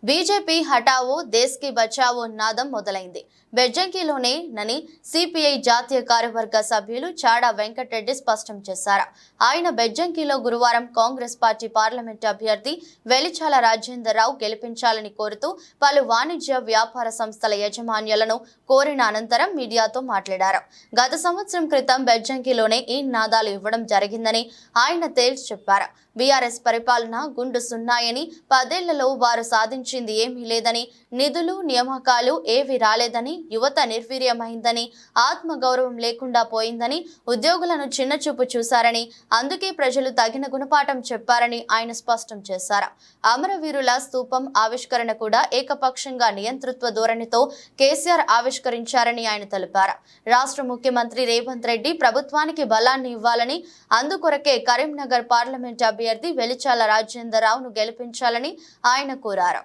BJP హటావో దేశ్ కి బచావో నాదం మొదలైంది. బెజ్జంకిలోనే నని సిపిఐ జాతీయ కార్యవర్గ సభ్యులు చాడా వెంకటరెడ్డి స్పష్టం చేశారు. ఆయన బెజ్జంకిలో గురువారం కాంగ్రెస్ పార్టీ పార్లమెంట్ అభ్యర్థి వెలిచాల రాజేందర్ రావు గెలిపించాలని కోరుతూ పలు వాణిజ్య వ్యాపార సంస్థల యజమాన్యాలను కోరిన అనంతరం మీడియాతో మాట్లాడారు. గత సంవత్సరం క్రితం బెజ్జంకిలోనే ఈ నాదాలు ఇవ్వడం జరిగిందని ఆయన తేల్చి చెప్పారు. బీఆర్ఎస్ పరిపాలన గుండు సున్నాయని, 10 ఏళ్లలో వారు సాధించింది ఏమీ లేదని, నిధులు నియామకాలు ఏవి రాలేదని, యువత నిర్వీర్యమైందని, ఆత్మగౌరవం లేకుండా పోయిందని, ఉద్యోగులను చిన్నచూపు చూశారని, అందుకే ప్రజలు తగిన గుణపాఠం చెప్పారని ఆయన స్పష్టం చేశారు. అమరవీరుల స్తూపం ఆవిష్కరణ కూడా ఏకపక్షంగా నియంతృత్వ ధోరణితో కేసీఆర్ ఆవిష్కరించారని ఆయన తెలిపారు. రాష్ట్ర ముఖ్యమంత్రి రేవంత్ రెడ్డి ప్రభుత్వానికి బలాన్ని ఇవ్వాలని, అందుకొరకే కరీంనగర్ పార్లమెంట్ అభ్యర్థి వెలిచాల రాజేందర్ రావును గెలిపించాలని ఆయన కోరారు.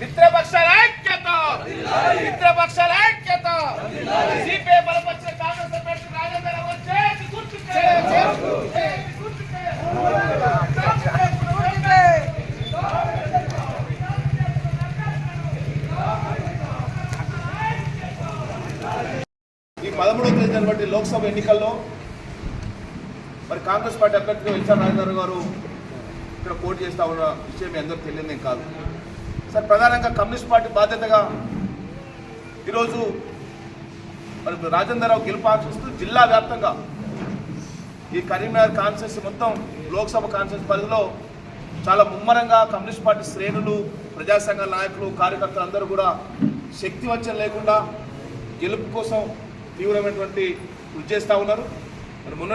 మిత్రపక్షాల ఐక్యత సిపిఐ బలపరిచిన కాంగ్రెస్ అభ్యర్థి రాజేందర్ రావు చేతి గుర్తుకే ఈ 13వ తేదీ జరిగిన లోక్సభ ఎన్నికల్లో మరి కాంగ్రెస్ పార్టీ అభ్యర్థిగా వెలిచాల రాజేందర్ గారు ఇక్కడ పోటీ చేస్తా ఉన్న విషయం మీ అందరూ తెలియదేం కాదు. సార్, ప్రధానంగా కమ్యూనిస్ట్ పార్టీ బాధ్యతగా ఈరోజు మరి రాజేందర్ రావు గెలుపాల్సిస్తూ జిల్లా వ్యాప్తంగా ఈ కరీంనగర్ కాన్స్టిట్యూన్సీ మొత్తం లోక్సభ కాన్స్టిట్యూన్సీ పరిధిలో చాలా ముమ్మరంగా కమ్యూనిస్ట్ పార్టీ శ్రేణులు, ప్రజా సంఘాల నాయకులు, కార్యకర్తలు అందరూ కూడా శక్తి వంచన లేకుండా గెలుపు కోసం తీవ్రమైనటువంటి కృషి చేస్తూ ఉన్నారు. మరి మొన్న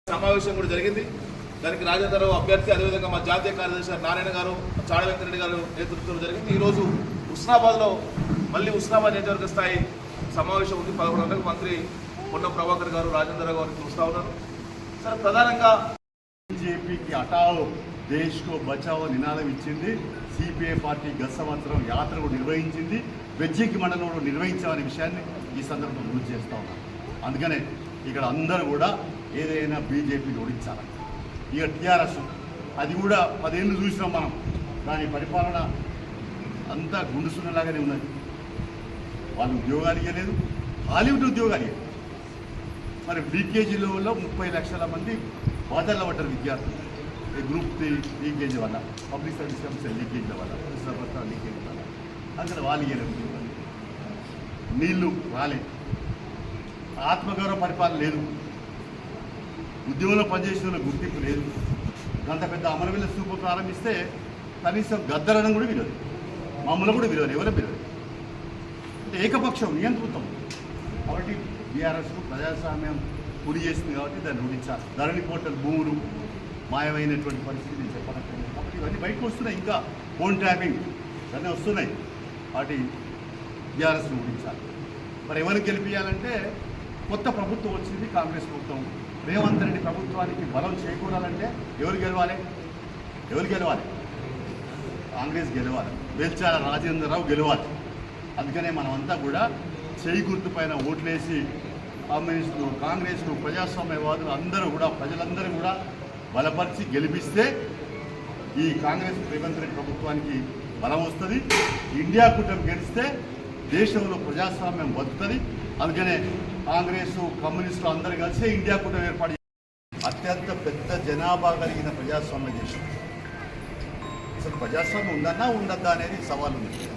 సమావేశం కూడా జరిగింది. దానికి రాజేందర్ రావు అభ్యర్థి, అదేవిధంగా మా జాతీయ కార్యదర్శి నారాయణ గారు, చాడా వెంకటరెడ్డి గారు నేతృత్వంలో జరిగింది. ఈరోజు హుస్నాబాద్లో మళ్ళీ హుస్నాబాద్ నియోజకవర్గ స్థాయి సమావేశం ఉంది. 11 గంటలకు మంత్రి పొన్నం ప్రభాకర్ గారు రాజేందర్ రావు గారిని చూస్తూ ఉన్నారు. సార్, ప్రధానంగా బీజేపీకి హటావో దేశ్ కో బచావో నినాదం ఇచ్చింది. సిపిఐ పార్టీ గత సంవత్సరం యాత్ర కూడా నిర్వహించింది, బెజ్జంకి మండలంలో నిర్వహించామనే విషయాన్ని ఈ సందర్భంలో గుర్తు చేస్తూ ఉన్నాం. అందుకనే ఇక్కడ అందరూ కూడా ఏదైనా బీజేపీని ఓడించాలి. ఇక టీఆర్ఎస్ అది కూడా 10 ఏళ్ళు చూసినాం మనం. దాని పరిపాలన అంతా గుండుసున్నలాగానే ఉన్నది. వాళ్ళు ఉద్యోగాలు ఇవ్వలేదు, హాలీవుడ్ ఉద్యోగాలు ఇవ్వలేదు. మరి లీకేజీలో 30 లక్షల మంది బాధల్లో పడ్డారు విద్యార్థులు. ఈ గ్రూప్ 3 లీకేజీ వల్ల, పబ్లిక్ సర్వీస్ కమిషన్ లీకేజీల వల్ల, లీకేజీ వల్ల అక్కడ వాళ్ళు ఇవ్వలేదు ఉద్యోగాలు. నీళ్లు రాలేదు, ఆత్మగౌరవ పరిపాలన లేదు, ఉద్యోగంలో పనిచేసిన గుర్తింపు లేదు. అంత పెద్ద అమరవీరుల స్తూపం ప్రారంభిస్తే కనీసం గద్దరడం కూడా విలువదు, మమ్మల్ని కూడా విలువదు, ఎవరో విలువదు. అంటే ఏకపక్షం నియంతృత్వం. కాబట్టి బీఆర్ఎస్కు ప్రజాస్వామ్యం గురి చేసింది కాబట్టి దాన్ని రూఢించాలి. ధరణి పోర్టల్ భూములు మాయమైనటువంటి పరిస్థితి నేను చెప్పనట్లేదు. కాబట్టి ఇవన్నీ బయటకు వస్తున్నాయి. ఇంకా ఫోన్ ట్యాపింగ్ ఇవన్నీ వస్తున్నాయి. వాటి బీఆర్ఎస్ను రూఢించాలి. మరి ఎవరికి గెలిపించాలంటే కొత్త ప్రభుత్వం వచ్చింది, కాంగ్రెస్ ప్రభుత్వం రేవంత్ రెడ్డి ప్రభుత్వానికి బలం చేకూరాలంటే ఎవరు గెలవాలి? కాంగ్రెస్ గెలవాలి, బెల్చాల రాజేంద్రరావు గెలవాలి. అందుకనే మనమంతా కూడా చేయి గుర్తు పైన ఓట్లేసి కమ్యూనిస్టులు, కాంగ్రెస్లు, ప్రజాస్వామ్యవాదులు అందరూ కూడా ప్రజలందరూ కూడా బలపరిచి గెలిపిస్తే ఈ కాంగ్రెస్ రేవంత్ రెడ్డి ప్రభుత్వానికి బలం వస్తుంది. ఇండియా కూటమి గెలిస్తే దేశంలో ప్రజాస్వామ్యం బతుకుతుంది. అందుకనే కాంగ్రెస్, కమ్యూనిస్టులు అందరూ కలిసి ఇండియా కూటమి ఏర్పాటు అత్యంత పెద్ద జనాభా కలిగిన ప్రజాస్వామ్య దేశం. అసలు ప్రజాస్వామ్యం ఉందన్నా ఉండద్దా అనేది సవాల్ ఉంది.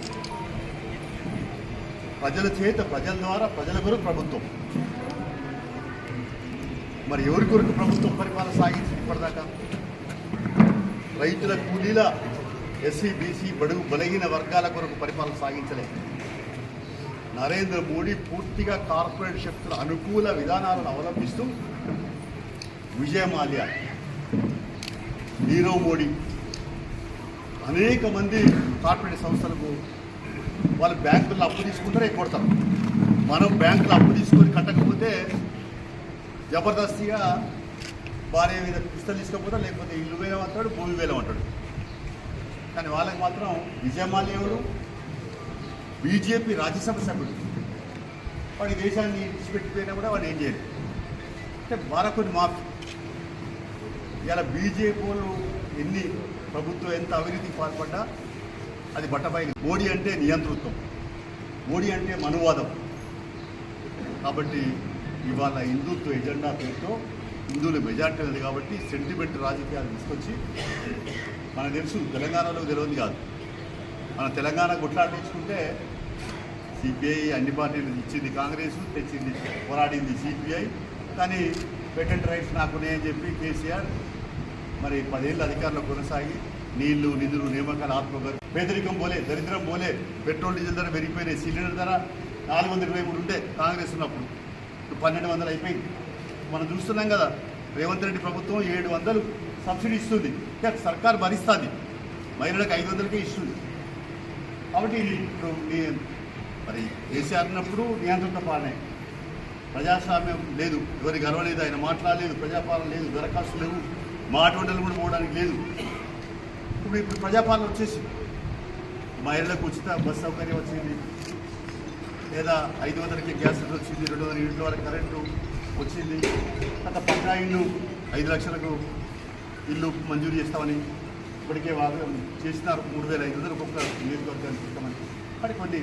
ప్రజల చేత, ప్రజల ద్వారా, ప్రజల కొరకు ప్రభుత్వం. మరి ఎవరి కొరకు ప్రభుత్వం పరిపాలన సాగించింది ఇప్పటిదాకా? రైతుల, కూలీల, ఎస్సీ, బీసీ, బడుగు బలహీన వర్గాల కొరకు పరిపాలన సాగించలేదు. నరేంద్ర మోడీ పూర్తిగా కార్పొరేట్ శక్తుల అనుకూల విధానాలను అవలంబిస్తూ విజయ్ మాల్యా, నీరవ్ మోడీ అనేక మంది కార్పొరేట్ సంస్థలకు వాళ్ళు బ్యాంకుల్లో అప్పు తీసుకుంటారు, ఎక్కొడతారు. మనం బ్యాంకులో అప్పు తీసుకొని కట్టకపోతే జబర్దస్తిగా భార్య మీద పిస్తలు తీసుకపోతే, లేకపోతే ఇల్లు వేలమంటాడు, భూమి వేలమంటాడు. కానీ వాళ్ళకి మాత్రం విజయ్ మాల్యా ఎవరు? బీజేపీ రాజ్యసభ సభ్యుడు. వాడి దేశాన్ని విడిచిపెట్టిపోయినా కూడా వాడు ఏం చేయలేదు. అంటే వారకొని మాఫీ. ఇలా బీజేపీ వాళ్ళు ఎన్ని ప్రభుత్వం ఎంత అవినీతికి పాల్పడ్డా అది బట్టబయలు. మోడీ అంటే నియంతృత్వం, మోడీ అంటే మనువాదం. కాబట్టి ఇవాళ హిందుత్వ ఎజెండా పేరుతో హిందువులు మెజార్టీ ఉంది కాబట్టి సెంటిమెంట్ రాజకీయాలు తీసుకొచ్చి, మనకు తెలుసు తెలంగాణలో తెలియదు కాదు, మన తెలంగాణ కొట్లాడించుకుంటే సిపిఐ అన్ని పార్టీలు ఇచ్చింది, కాంగ్రెస్ తెచ్చింది, పోరాడింది సిపిఐ. కానీ పేటెంట్ రైట్స్ నాకునే అని చెప్పి కేసీఆర్ మరి 10 ఏళ్ళ అధికారంలో కొనసాగి నీళ్లు, నిధులు, నియామకాలు, ఆత్మగౌరవం, పేదరికం పోలే, దరిద్రం పోలే, పెట్రోల్ డీజిల్ ధర పెరిగిపోయినాయి. సిలిండర్ ధర 423 ఉంటే కాంగ్రెస్ ఉన్నప్పుడు, ఇప్పుడు 1200 అయిపోయింది. మనం చూస్తున్నాం కదా, రేవంత్ రెడ్డి ప్రభుత్వం 700 సబ్సిడీ ఇస్తుంది. సర్కార్ భరిస్తుంది, మహిళలకు 500కే ఇస్తుంది. కాబట్టి ఇప్పుడు మరి కేసీఆర్ ఉన్నప్పుడు నియంత్రణ పాలన, ప్రజాస్వామ్యం లేదు, ఎవరి గర్వలేదు, ఆయన మాట్లాడలేదు, ప్రజాపాలన లేదు, దరఖాస్తులు లేవు, మాట వంటలు కూడా పోవడానికి లేదు. ఇప్పుడు ప్రజాపాలన వచ్చేసి మహిళలకు ఉచిత బస్ సౌకర్యం వచ్చింది, లేదా 500కి గ్యాస్ వచ్చింది, 200 యూనిట్ల వరకు కరెంటు వచ్చింది. గత 10 ఇళ్ళు 5 లక్షలకు ఇల్లు మంజూరు చేస్తామని ఇప్పటికే వాళ్ళు చేసినారు. 3500 ఒక్కొక్క నియోజకవర్గానికి ఇస్తామని. కానీ కొన్ని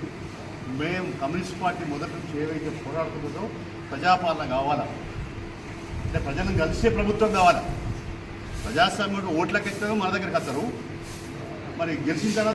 మేము కమ్యూనిస్ట్ పార్టీ మొదటి నుంచి ఏవైతే పోరాడుతుందో ప్రజాపాలన కావాలా, అంటే ప్రజలను కలిసే ప్రభుత్వం కావాలా. ప్రజాస్వామ్యంలో ఓట్లకి ఇస్తారో మన దగ్గరికి వస్తారు, మరి గెలిచిన తర్వాత